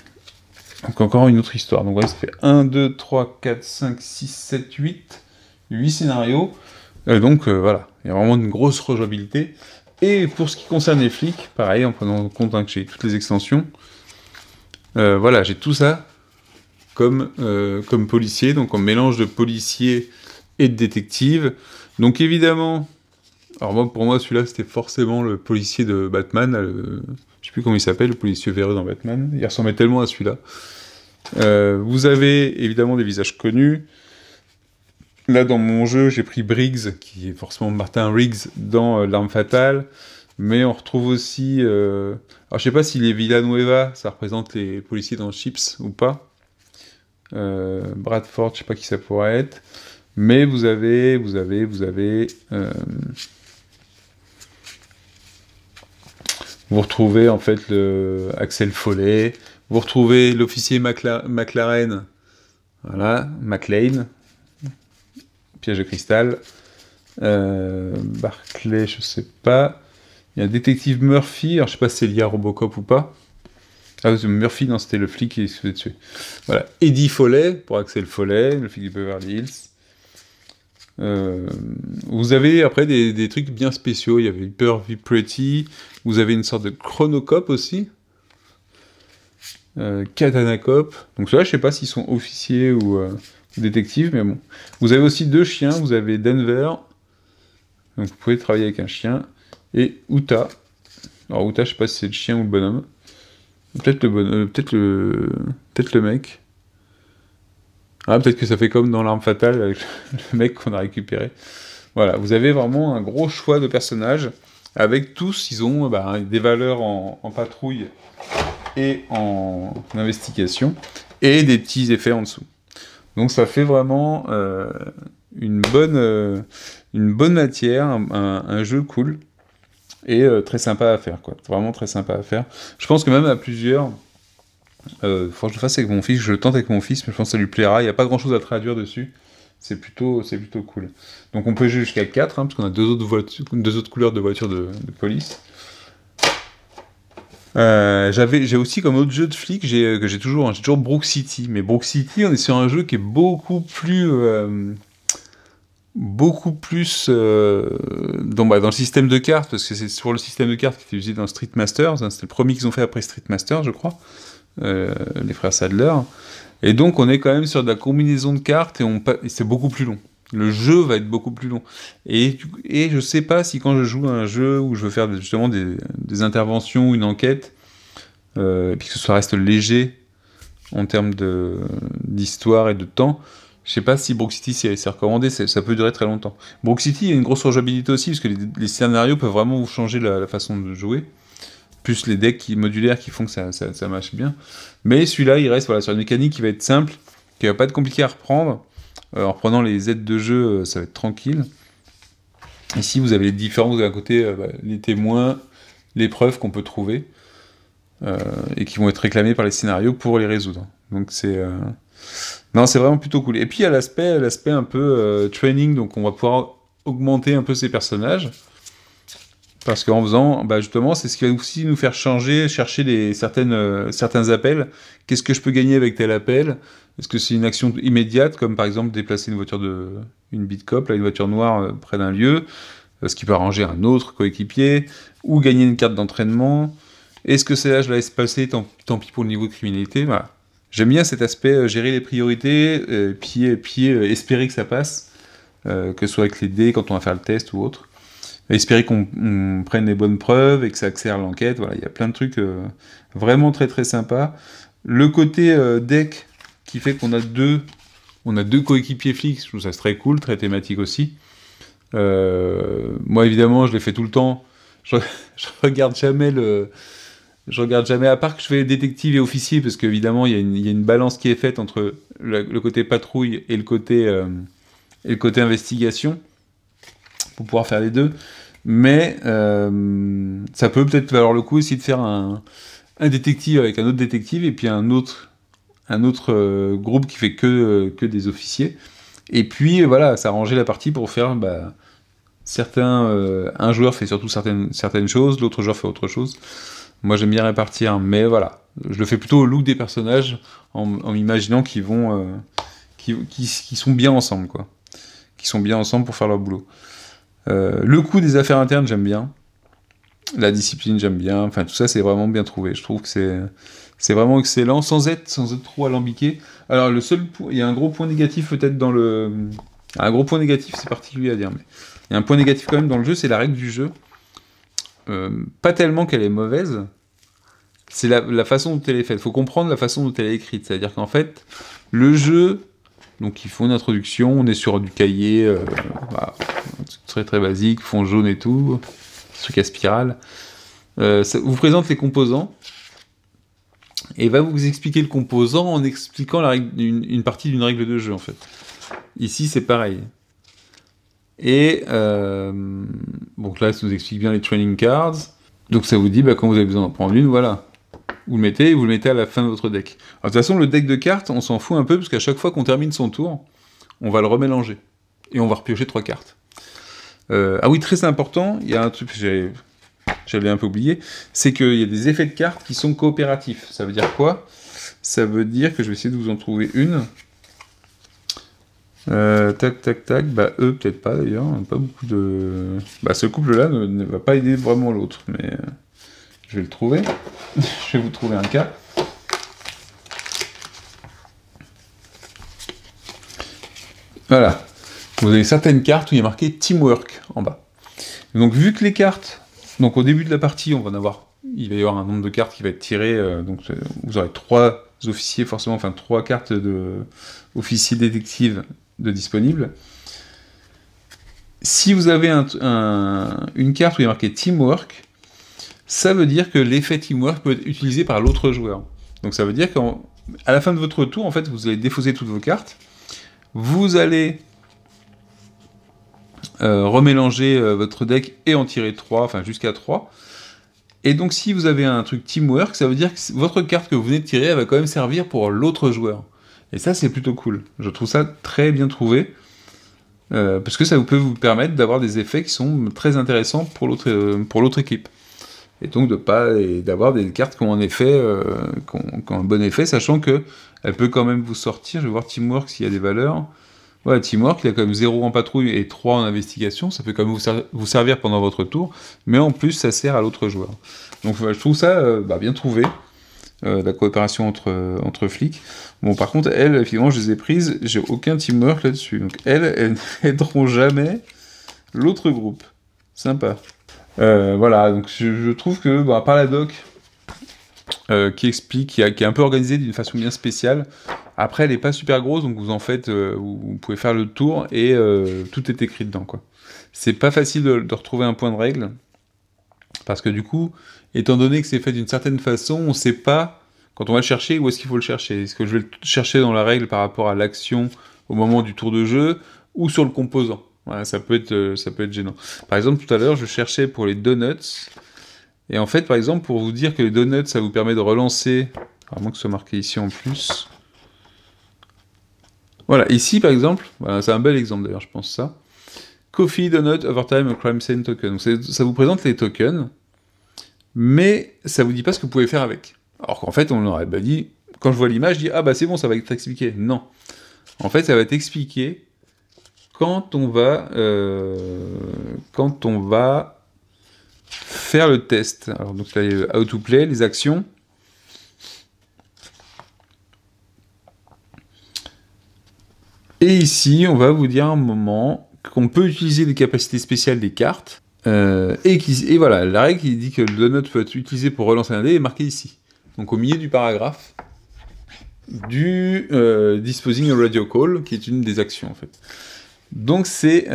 Donc encore une autre histoire. Donc voilà, ça fait 1, 2, 3, 4, 5, 6, 7, 8 scénarios. Donc voilà, il y a vraiment une grosse rejouabilité. Et pour ce qui concerne les flics, pareil, en prenant en compte que j'ai toutes les extensions, voilà, j'ai tout ça comme policier, donc en mélange de policier et de détective. Donc évidemment, alors pour moi celui-là c'était forcément le policier de Batman, je sais plus comment il s'appelle, le policier véreux dans Batman, il ressemblait tellement à celui-là. Vous avez évidemment des visages connus. Là, dans mon jeu, j'ai pris Briggs, qui est forcément Martin Riggs dans L'Arme Fatale, mais on retrouve aussi... Alors, je sais pas si les Villanueva, ça représente les policiers dans Chips ou pas. Bradford, je sais pas qui ça pourrait être. Mais vous avez... vous retrouvez, en fait, Axel Foley. Vous retrouvez l'officier McLaren. Voilà, McLean. Piège de cristal. Barclay, je sais pas. Il y a un détective Murphy, alors je sais pas si c'est lié à Robocop ou pas. Ah, Murphy, non, c'était le flic qui se fait tuer. Voilà. Eddie Foley, pour Axel Foley, le flic du Beverly Hills. Vous avez après des trucs bien spéciaux. Il y avait Hyper V Pretty. Vous avez une sorte de Chronocop aussi. Katana Cop. Donc ceux-là, je sais pas s'ils sont officiers ou détectives, mais bon. Vous avez aussi 2 chiens. Vous avez Denver. Donc vous pouvez travailler avec un chien. Et Uta. Alors Uta, je sais pas si c'est le chien ou le bonhomme. Peut-être le mec. Ah, peut-être que ça fait comme dans L'Arme Fatale avec le mec qu'on a récupéré. Voilà, vous avez vraiment un gros choix de personnages. Avec tous, ils ont des valeurs en patrouille et en investigation. Et des petits effets en dessous. Donc ça fait vraiment une bonne matière, un jeu cool, et très sympa à faire, quoi. Vraiment très sympa à faire. Je pense que même à plusieurs, faut que je le fasse avec mon fils, je le tente avec mon fils, mais je pense que ça lui plaira. Il n'y a pas grand-chose à traduire dessus. C'est plutôt cool. Donc on peut jouer jusqu'à 4, hein, parce qu'on a deux autres couleurs de voitures de police. J'ai aussi comme autre jeu de flic, j'ai toujours Brook City. Mais Brook City, on est sur un jeu qui est beaucoup plus dans le système de cartes, parce que c'est sur le système de cartes qui était utilisé dans Street Masters, hein, c'était le premier qu'ils ont fait après Street Masters, je crois, les frères Sadler. Et donc on est quand même sur de la combinaison de cartes, et c'est beaucoup plus long. Le jeu va être beaucoup plus long. Et je sais pas si quand je joue à un jeu où je veux faire justement des interventions, une enquête, et puis que ça reste léger en termes d'histoire et de temps, je sais pas si Brook City c'est recommandé, ça peut durer très longtemps. Brook City, il y a une grosse rejouabilité aussi, parce que les scénarios peuvent vraiment vous changer la façon de jouer, plus les decks modulaires qui font que ça marche bien. Mais celui-là, il reste sur une mécanique qui va être simple, qui va pas être compliqué à reprendre. En reprenant les aides de jeu, ça va être tranquille. Ici, vous avez les différents, vous avez à côté les témoins, les preuves qu'on peut trouver, et qui vont être réclamées par les scénarios pour les résoudre. Donc non, c'est vraiment plutôt cool. Et puis il y a l'aspect un peu training, donc on va pouvoir augmenter un peu ces personnages. Parce qu'en faisant, justement, c'est ce qui va aussi nous faire chercher certains appels. Qu'est-ce que je peux gagner avec tel appel? Est-ce que c'est une action immédiate, comme par exemple déplacer une beat cop, une voiture noire près d'un lieu, ce qui peut arranger un autre coéquipier, ou gagner une carte d'entraînement? Est-ce que celle-là, je la laisse passer, tant pis pour le niveau de criminalité? Voilà. J'aime bien cet aspect, gérer les priorités, puis espérer que ça passe, que ce soit avec les dés quand on va faire le test ou autre. Espérer qu'on prenne les bonnes preuves et que ça accélère l'enquête. Voilà, il y a plein de trucs vraiment très très sympas. Le côté deck qui fait qu'on a deux coéquipiers flics, je trouve ça très cool, très thématique aussi. Moi évidemment, je l'ai fait tout le temps. Je regarde jamais à part que je fais détective et officier, parce qu'évidemment il y a une balance qui est faite entre le côté patrouille et le côté investigation, pour pouvoir faire les deux. Mais ça peut peut-être valoir le coup aussi de faire un détective avec un autre détective, et puis un autre groupe qui fait que des officiers. Et puis voilà, s'arranger la partie pour faire un joueur fait surtout certaines choses, l'autre joueur fait autre chose. Moi j'aime bien répartir, mais voilà, je le fais plutôt au look des personnages, en m'imaginant qu'ils sont bien ensemble, quoi. Qui sont bien ensemble pour faire leur boulot. Le coup des affaires internes, j'aime bien. La discipline, j'aime bien. Enfin, tout ça, c'est vraiment bien trouvé. Je trouve que c'est vraiment excellent, sans être trop alambiqué. Alors, il y a un gros point négatif peut-être un gros point négatif, c'est particulier à dire, mais il y a un point négatif quand même dans le jeu, c'est la règle du jeu. Pas tellement qu'elle est mauvaise, c'est la façon dont elle est faite. Il faut comprendre la façon dont elle est écrite. C'est-à-dire qu'en fait, le jeu... Donc ils font une introduction, on est sur du cahier, très très basique, fond jaune et tout, truc à spirale. Ça vous présente les composants, et va vous expliquer le composant en expliquant une partie d'une règle de jeu, en fait. Ici c'est pareil. Et donc là ça nous explique bien les training cards. Donc ça vous dit quand vous avez besoin d'en prendre une, voilà. Vous le mettez à la fin de votre deck. Alors, de toute façon, le deck de cartes, on s'en fout un peu, parce qu'à chaque fois qu'on termine son tour, on va le remélanger. Et on va repiocher 3 cartes. Ah oui, très important, il y a un truc que j'avais un peu oublié, c'est qu'il y a des effets de cartes qui sont coopératifs. Ça veut dire quoi? Ça veut dire que je vais essayer de vous en trouver une. Tac, tac, tac. Eux, peut-être pas d'ailleurs. Pas beaucoup de... ce couple-là ne va pas aider vraiment l'autre, mais... Je vais le trouver. Je vais vous trouver un cas. Voilà. Vous avez certaines cartes où il y a marqué Teamwork en bas. Donc vu que les cartes... Donc au début de la partie, il va y avoir un nombre de cartes qui va être tiré. Donc vous aurez 3 officiers forcément, enfin 3 cartes d'officiers détectives disponibles. Si vous avez une carte où il y a marqué Teamwork, ça veut dire que l'effet Teamwork peut être utilisé par l'autre joueur. Donc ça veut dire qu'à la fin de votre tour, en fait, vous allez défausser toutes vos cartes, Vous allez remélanger votre deck et en tirer 3, enfin jusqu'à 3. Et donc si vous avez un truc teamwork, ça veut dire que votre carte que vous venez de tirer, elle va quand même servir pour l'autre joueur. Et ça, c'est plutôt cool. Je trouve ça très bien trouvé. Parce que ça peut vous permettre d'avoir des effets qui sont très intéressants pour l'autre équipe. Et donc d'avoir des cartes qui ont un effet, qui ont un bon effet, sachant que elle peut quand même vous sortir. Je vais voir Teamwork s'il y a des valeurs. Ouais, Teamwork, il a quand même 0 en patrouille et 3 en investigation. Ça peut quand même vous servir pendant votre tour. Mais en plus, ça sert à l'autre joueur. Donc je trouve ça bien trouvé. La coopération entre flics. Bon, par contre, elles, finalement, je les ai prises, j'ai aucun teamwork là-dessus. Donc, elles n'aideront jamais l'autre groupe. Sympa. Voilà, donc je trouve que, par la doc, qui explique, qui est un peu organisée d'une façon bien spéciale, après, elle n'est pas super grosse, donc vous en faites, vous pouvez faire le tour, et tout est écrit dedans, quoi. C'est pas facile de retrouver un point de règle, parce que du coup, étant donné que c'est fait d'une certaine façon, on ne sait pas, quand on va le chercher, où est-ce qu'il faut le chercher. Est-ce que je vais le chercher dans la règle par rapport à l'action au moment du tour de jeu, ou sur le composant? Voilà, ça peut être gênant. Par exemple, tout à l'heure, je cherchais pour les donuts, et en fait, par exemple, pour vous dire que les donuts, ça vous permet de relancer, à moins que ce soit marqué ici en plus. Voilà, ici, par exemple, voilà, c'est un bel exemple d'ailleurs, je pense ça. Coffee, Donut, Overtime, Crime Scene Token. Donc ça vous présente les tokens, mais ça vous dit pas ce que vous pouvez faire avec. Alors qu'en fait, on aurait dit, quand je vois l'image, je dis, ah bah c'est bon, ça va être expliqué. Non. En fait, ça va être expliqué quand on va faire le test. Alors donc là, il y a How to Play, les actions. Et ici, on va vous dire un moment qu'on peut utiliser les capacités spéciales des cartes. Et voilà, la règle qui dit que le donut peut être utilisé pour relancer un dé est marquée ici. Donc au milieu du paragraphe du Disposing a Radio Call, qui est une des actions en fait. Donc c'est...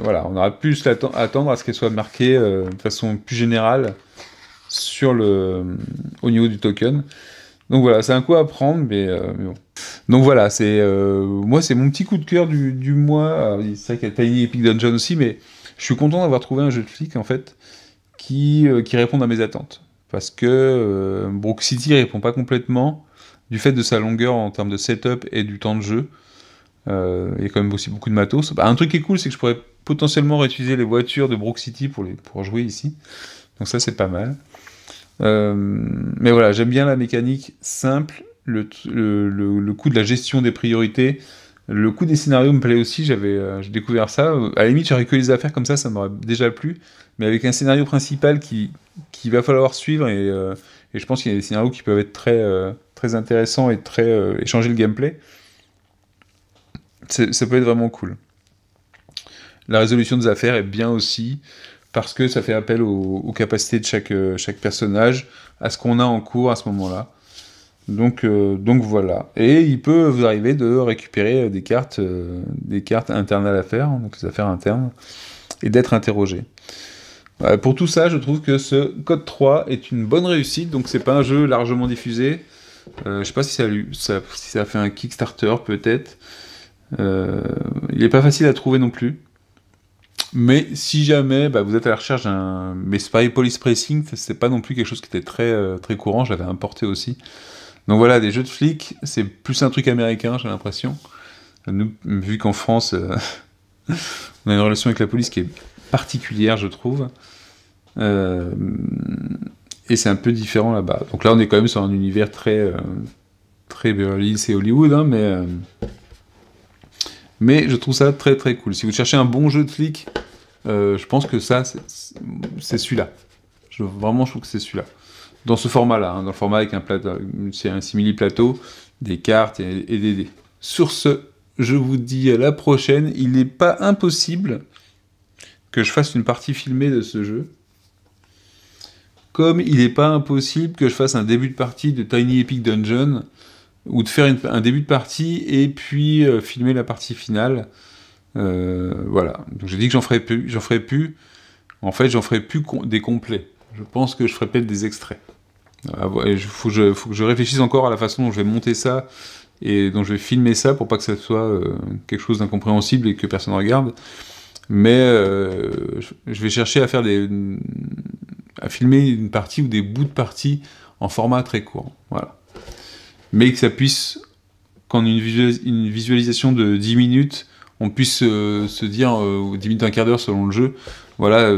voilà, on aura plus attendre à ce qu'elle soit marquée de façon plus générale au niveau du token. Donc voilà, c'est un coup à prendre, mais bon. Donc voilà, moi c'est mon petit coup de cœur du mois. C'est vrai qu'il y a Tiny Epic Dungeon aussi, mais je suis content d'avoir trouvé un jeu de flic en fait qui répond à mes attentes. Parce que Brook City répond pas complètement du fait de sa longueur en termes de setup et du temps de jeu. Il y a quand même aussi beaucoup de matos. Un truc qui est cool, c'est que je pourrais potentiellement réutiliser les voitures de Brook City pour jouer ici. Donc ça c'est pas mal. Mais voilà, j'aime bien la mécanique simple, le coup de la gestion des priorités, le coup des scénarios me plaît aussi, j'ai découvert ça. À la limite, j'aurais que les affaires comme ça m'aurait déjà plu, mais avec un scénario principal qui va falloir suivre, et je pense qu'il y a des scénarios qui peuvent être très intéressants et et changer le gameplay. Ça peut être vraiment cool. La résolution des affaires est bien aussi, parce que ça fait appel aux capacités de chaque personnage, à ce qu'on a en cours à ce moment-là. Donc voilà. Et il peut vous arriver de récupérer des cartes internes à l'affaire, donc les affaires internes, et d'être interrogé. Pour tout ça, je trouve que ce Code 3 est une bonne réussite, donc c'est pas un jeu largement diffusé. Je sais pas si ça a fait un Kickstarter, peut-être. Il est pas facile à trouver non plus. Mais si jamais vous êtes à la recherche d'un... Mais Spy Police Precinct, c'est pas non plus quelque chose qui était très courant, je l'avais importé aussi. Donc voilà, des jeux de flics, c'est plus un truc américain, j'ai l'impression. Nous, vu qu'en France, on a une relation avec la police qui est particulière, je trouve. Et c'est un peu différent là-bas. Donc là, on est quand même sur un univers très Beverly Hills et Hollywood, hein, mais je trouve ça très cool. Si vous cherchez un bon jeu de flic, je pense que ça, c'est celui-là. Vraiment, je trouve que c'est celui-là. Dans ce format-là, hein, dans le format avec c'est un simili-plateau, des cartes et des dés. Sur ce, je vous dis à la prochaine. Il n'est pas impossible que je fasse une partie filmée de ce jeu. Comme il n'est pas impossible que je fasse un début de partie de Tiny Epic Dungeon, ou de faire un début de partie et puis filmer la partie finale. Voilà. Donc j'ai dit que j'en ferai plus. En fait, j'en ferai plus des complets. Je pense que je ferai peut-être des extraits. Il faut que je réfléchisse encore à la façon dont je vais monter ça et donc je vais filmer ça pour pas que ça soit quelque chose d'incompréhensible et que personne regarde. Mais je vais chercher à à filmer une partie ou des bouts de partie en format très court. Voilà. Mais que ça puisse, qu'en une visualisation de 10 minutes, on puisse se dire, 10 minutes, un quart d'heure selon le jeu, voilà,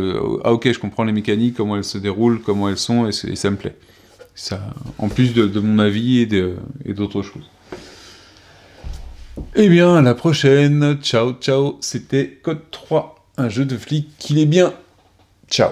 ah ok, je comprends les mécaniques, comment elles se déroulent, comment elles sont, et ça me plaît. Ça, en plus de mon avis et d'autres choses. Eh bien, à la prochaine. Ciao, ciao. C'était Code 3, un jeu de flic qu'il est bien. Ciao.